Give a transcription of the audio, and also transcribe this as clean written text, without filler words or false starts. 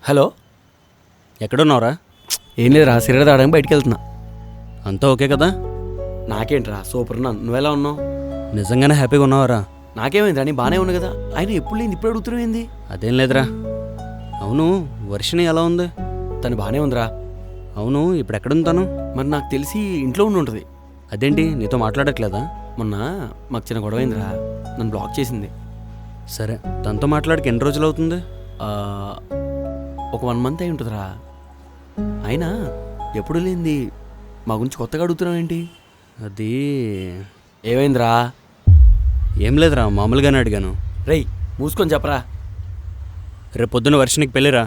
Hello, ఎక్కడున్నావురా? ఏం లేదురా, సిగరెట్ తాగడానికి బయటికి వెళ్తున్నా. అంతా ఓకే కదా? నాకేంట్రా, సూపర్ ఉన్నాను. నువ్వెలా ఉన్నావు? నిజంగానే హ్యాపీగా ఉన్నావారా? నాకేమైందిరా, నీ బాగానే ఉంది కదా. ఆయన ఎప్పుడు లేని ఇప్పుడు అడుగుతున్నావు ఏంది? అదేం లేదురా. అవును, వర్షిణి ఎలా ఉంది? తను బాగానే ఉందిరా. అవును, ఇప్పుడు ఎక్కడుంది తను? మరి నాకు తెలిసి ఇంట్లో ఉండి ఉంటుంది. అదేంటి నీతో మాట్లాడట్లేదా? మొన్న మాకు చిన్న గొడవ అయిందిరా, నన్ను బ్లాక్ చేసింది. సరే, తనతో మాట్లాడికి ఎన్ని రోజులు అవుతుంది? ఆ, ఒక 1 month అయి ఉంటుందిరా. అయినా ఎప్పుడు లేనిది మా గురించి కొత్తగా అడుగుతున్నావు ఏంటి? అది ఏమైందిరా? ఏం లేదురా, మామూలుగానే అడిగాను. రేయ్, మూసుకొని చెప్పరా. రేపు పొద్దున్న వర్షినికి పెళ్ళిరా.